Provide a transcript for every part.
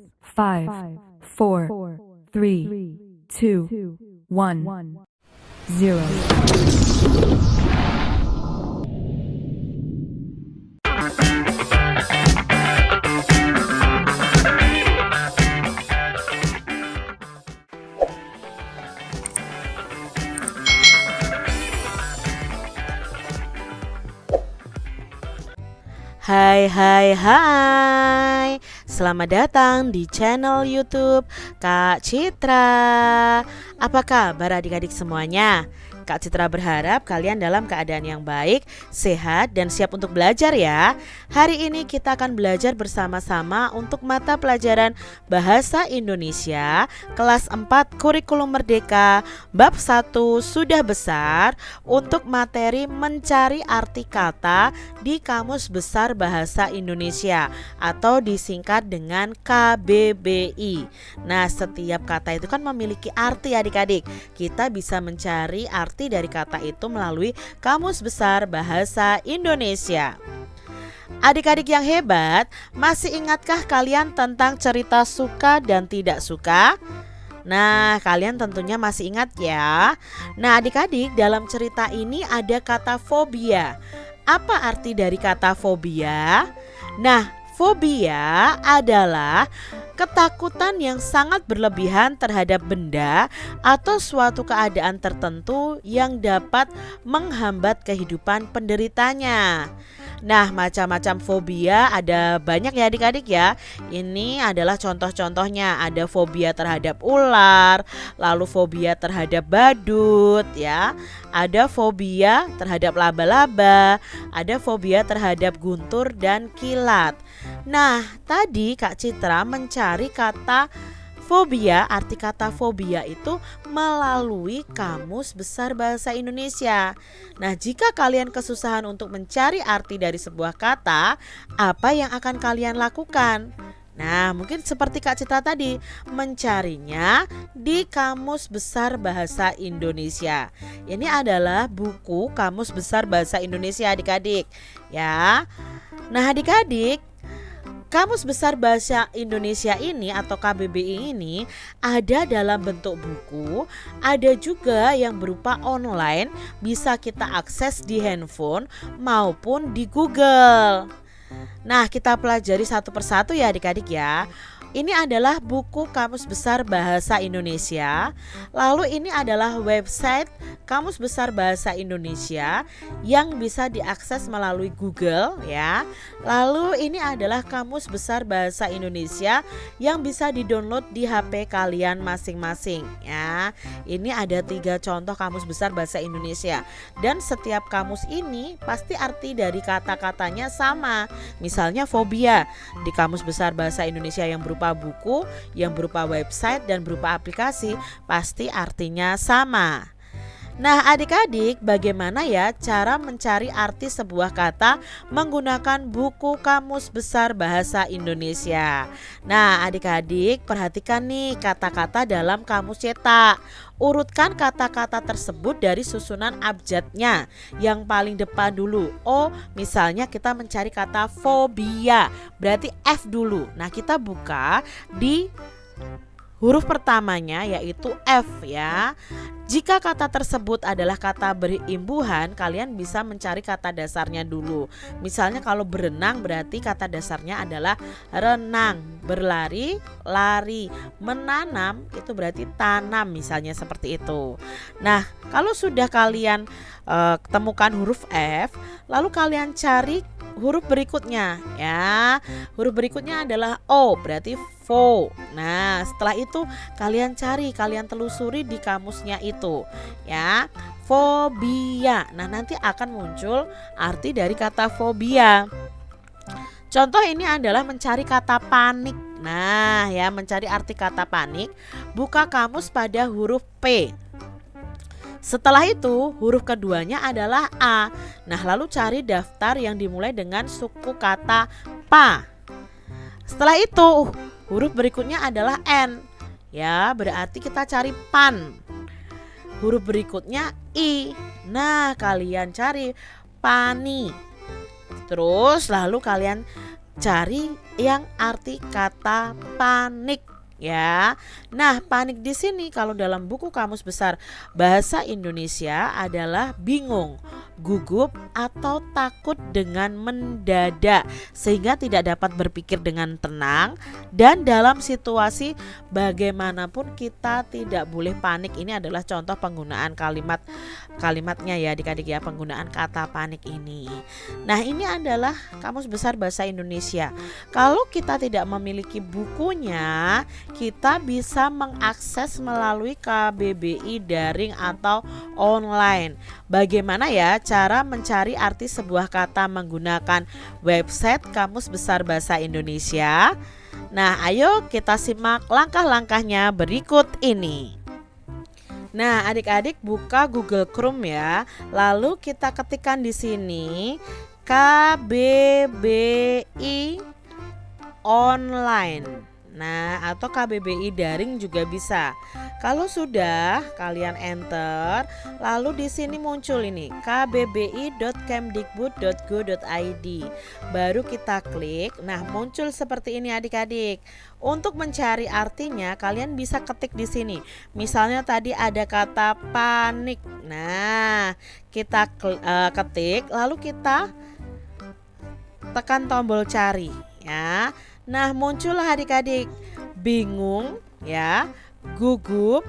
5, 4, 3, 2, 1, 0. Hai, selamat datang di channel YouTube Kak Citra. Apa kabar adik-adik semuanya? Kak Citra berharap kalian dalam keadaan yang baik, sehat, dan siap untuk belajar ya. Hari ini kita akan belajar bersama-sama untuk mata pelajaran Bahasa Indonesia kelas 4 Kurikulum Merdeka bab 1 Sudah Besar untuk materi mencari arti kata di Kamus Besar Bahasa Indonesia atau disingkat dengan KBBI. Nah, setiap kata itu kan memiliki arti adik-adik. Kita bisa mencari arti dari kata itu melalui Kamus Besar Bahasa Indonesia. Adik-adik yang hebat, masih ingatkah kalian tentang cerita suka dan tidak suka? Nah, kalian tentunya masih ingat ya. Nah, adik-adik, dalam cerita ini ada kata fobia. Apa arti dari kata fobia? Nah, fobia adalah ketakutan yang sangat berlebihan terhadap benda atau suatu keadaan tertentu yang dapat menghambat kehidupan penderitanya. Nah, macam-macam fobia ada banyak ya adik-adik ya. Ini adalah contoh-contohnya. Ada fobia terhadap ular, lalu fobia terhadap badut ya. Ada fobia terhadap laba-laba, ada fobia terhadap guntur dan kilat. Nah, tadi Kak Citra mencari kata fobia, arti kata fobia itu melalui Kamus Besar Bahasa Indonesia. Nah, jika kalian kesusahan untuk mencari arti dari sebuah kata, apa yang akan kalian lakukan? Nah, mungkin seperti Kak Citra tadi, mencarinya di Kamus Besar Bahasa Indonesia. Ini adalah buku Kamus Besar Bahasa Indonesia adik-adik ya. Nah, adik-adik, Kamus Besar Bahasa Indonesia ini atau KBBI ini ada dalam bentuk buku, ada juga yang berupa online, bisa kita akses di handphone maupun di Google. Nah, kita pelajari satu persatu ya adik-adik ya. Ini adalah buku Kamus Besar Bahasa Indonesia. Lalu ini adalah website Kamus Besar Bahasa Indonesia yang bisa diakses melalui Google ya. Lalu ini adalah Kamus Besar Bahasa Indonesia yang bisa didownload di HP kalian masing-masing ya. Ini ada 3 contoh Kamus Besar Bahasa Indonesia. Dan setiap kamus ini pasti arti dari kata-katanya sama. Misalnya fobia di Kamus Besar Bahasa Indonesia yang berupa buku, yang berupa website, dan berupa aplikasi, pasti artinya sama. Nah, adik-adik, bagaimana ya cara mencari arti sebuah kata menggunakan buku Kamus Besar Bahasa Indonesia? Nah, adik-adik, perhatikan nih kata-kata dalam kamus cetak. Urutkan kata-kata tersebut dari susunan abjadnya. Yang paling depan dulu. Oh, misalnya kita mencari kata fobia, berarti F dulu. Nah, kita buka di huruf pertamanya yaitu F ya. Jika kata tersebut adalah kata berimbuhan, kalian bisa mencari kata dasarnya dulu. Misalnya kalau berenang berarti kata dasarnya adalah renang, berlari, lari, menanam itu berarti tanam, misalnya seperti itu. Nah, kalau sudah kalian temukan huruf F, lalu kalian cari huruf berikutnya ya. Huruf berikutnya adalah O, berarti fo. Nah, setelah itu kalian cari, kalian telusuri di kamusnya itu ya. Fobia. Nah, nanti akan muncul arti dari kata fobia. Contoh ini adalah mencari kata panik. Nah, ya, mencari arti kata panik, buka kamus pada huruf P. Setelah itu huruf keduanya adalah A. Nah, lalu cari daftar yang dimulai dengan suku kata pa. Setelah itu huruf berikutnya adalah N. Ya, berarti kita cari pan. Huruf berikutnya I. Nah, kalian cari pani. Terus lalu kalian cari yang arti kata panik ya. Nah, panik di sini kalau dalam buku Kamus Besar Bahasa Indonesia adalah bingung, gugup atau takut dengan mendadak sehingga tidak dapat berpikir dengan tenang, dan dalam situasi bagaimanapun kita tidak boleh panik. Ini adalah contoh penggunaan kalimatnya ya adik-adik ya, penggunaan kata panik ini. Nah, ini adalah Kamus Besar Bahasa Indonesia. Kalau kita tidak memiliki bukunya, kita bisa mengakses melalui KBBI daring atau online. Bagaimana ya cara mencari arti sebuah kata menggunakan website Kamus Besar Bahasa Indonesia? Nah, ayo kita simak langkah-langkahnya berikut ini. Nah, adik-adik buka Google Chrome ya. Lalu kita ketikkan di sini KBBI online. Nah, atau KBBI daring juga bisa. Kalau sudah kalian enter, lalu di sini muncul ini kbbi.kemdikbud.go.id. Baru kita klik. Nah, muncul seperti ini adik-adik. Untuk mencari artinya kalian bisa ketik di sini. Misalnya tadi ada kata panik. Nah, kita ketik lalu kita tekan tombol cari ya. Nah, muncullah adik-adik bingung ya, gugup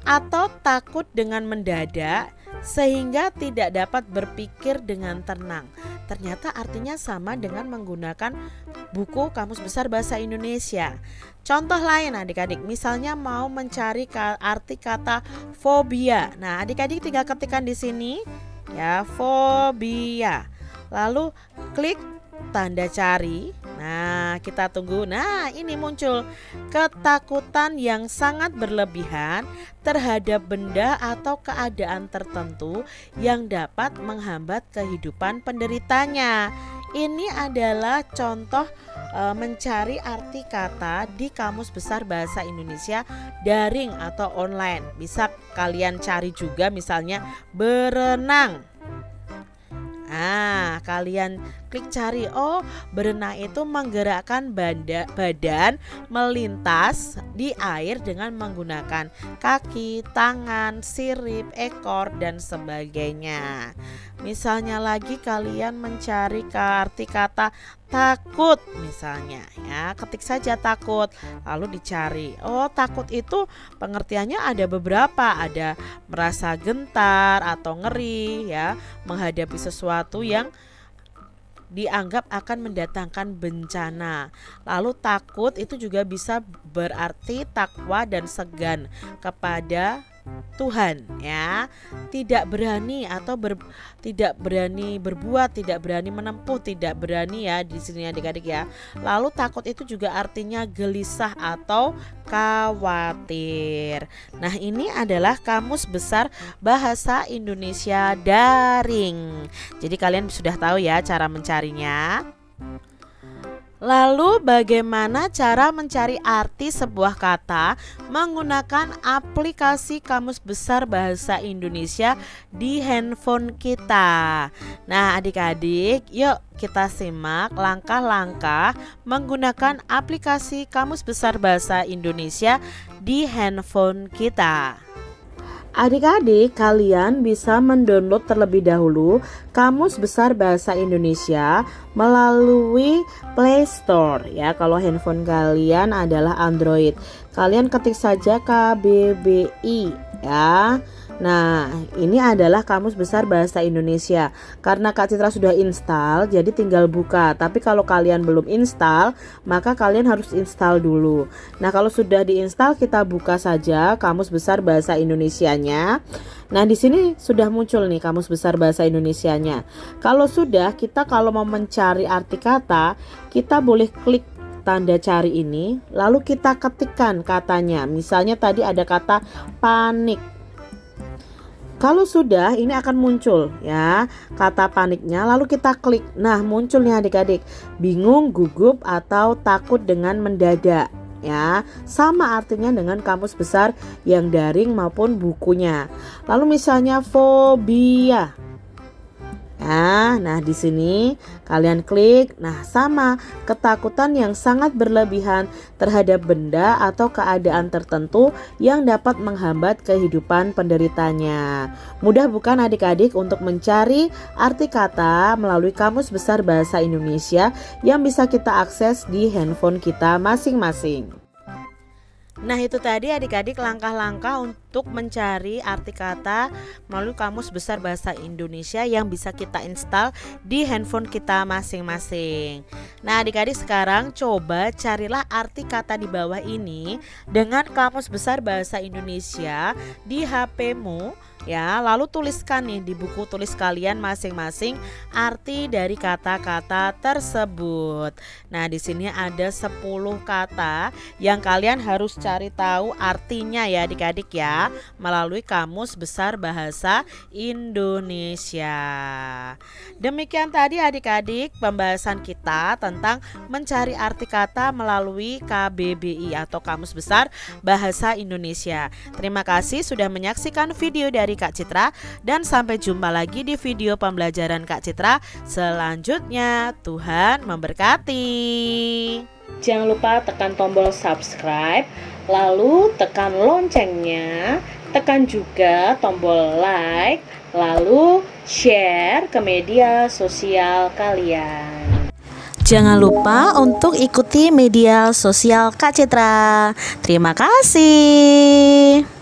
atau takut dengan mendadak sehingga tidak dapat berpikir dengan tenang. Ternyata artinya sama dengan menggunakan buku Kamus Besar Bahasa Indonesia. Contoh lain adik-adik, misalnya mau mencari arti kata fobia. Nah, adik-adik tinggal ketikkan di sini ya, fobia. Lalu klik tanda cari. Nah, kita tunggu. Nah, ini muncul ketakutan yang sangat berlebihan terhadap benda atau keadaan tertentu yang dapat menghambat kehidupan penderitanya. Ini adalah contoh mencari arti kata di Kamus Besar Bahasa Indonesia daring atau online. Bisa kalian cari juga misalnya berenang. Nah, kalian klik cari. Oh, berenang itu menggerakkan badan melintas di air dengan menggunakan kaki, tangan, sirip, ekor, dan sebagainya. Misalnya lagi kalian mencari arti kata takut misalnya ya, ketik saja takut lalu dicari. Oh, takut itu pengertiannya ada beberapa, ada merasa gentar atau ngeri ya, menghadapi sesuatu yang dianggap akan mendatangkan bencana. Lalu takut itu juga bisa berarti takwa dan segan kepada Tuhan ya, tidak berani atau tidak berani berbuat, tidak berani menempuh, tidak berani ya di sini adik-adik ya. Lalu takut itu juga artinya gelisah atau khawatir. Nah, ini adalah Kamus Besar Bahasa Indonesia daring. Jadi kalian sudah tahu ya cara mencarinya. Lalu bagaimana cara mencari arti sebuah kata menggunakan aplikasi Kamus Besar Bahasa Indonesia di handphone kita? Nah, adik-adik, yuk kita simak langkah-langkah menggunakan aplikasi Kamus Besar Bahasa Indonesia di handphone kita. Adik-adik, kalian bisa mendownload terlebih dahulu Kamus Besar Bahasa Indonesia melalui Play Store ya. Kalau handphone kalian adalah Android, kalian ketik saja KBBI ya. Nah, ini adalah Kamus Besar Bahasa Indonesia. Karena Kak Citra sudah install, jadi tinggal buka. Tapi kalau kalian belum install, maka kalian harus install dulu. Nah, kalau sudah diinstal, kita buka saja Kamus Besar Bahasa Indonesianya. Nah, di sini sudah muncul nih Kamus Besar Bahasa Indonesianya. Kalau sudah, kita kalau mau mencari arti kata, kita boleh klik tanda cari ini, lalu kita ketikkan katanya. Misalnya tadi ada kata panik. Kalau sudah, ini akan muncul ya kata paniknya, lalu kita klik. Nah, muncul nih adik-adik, bingung, gugup atau takut dengan mendadak ya. Sama artinya dengan Kamus Besar yang daring maupun bukunya. Lalu misalnya fobia. ya. Nah, di sini kalian klik. Nah, sama ketakutan yang sangat berlebihan terhadap benda atau keadaan tertentu yang dapat menghambat kehidupan penderitanya. Mudah bukan adik-adik untuk mencari arti kata melalui Kamus Besar Bahasa Indonesia yang bisa kita akses di handphone kita masing-masing. Nah, itu tadi adik-adik langkah-langkah untuk mencari arti kata melalui Kamus Besar Bahasa Indonesia yang bisa kita install di handphone kita masing-masing. Nah, adik-adik sekarang coba carilah arti kata di bawah ini dengan Kamus Besar Bahasa Indonesia di HP-mu. Ya, lalu tuliskan nih di buku tulis kalian masing-masing arti dari kata-kata tersebut. Nah, di sini ada 10 kata yang kalian harus cari tahu artinya ya adik-adik ya, melalui Kamus Besar Bahasa Indonesia. Demikian tadi adik-adik pembahasan kita tentang mencari arti kata melalui KBBI atau Kamus Besar Bahasa Indonesia. Terima kasih sudah menyaksikan video dari Kak Citra dan sampai jumpa lagi di video pembelajaran Kak Citra selanjutnya. Tuhan memberkati. Jangan lupa tekan tombol subscribe, lalu tekan loncengnya, tekan juga tombol like, lalu share ke media sosial kalian. Jangan lupa untuk ikuti media sosial Kak Citra. Terima kasih.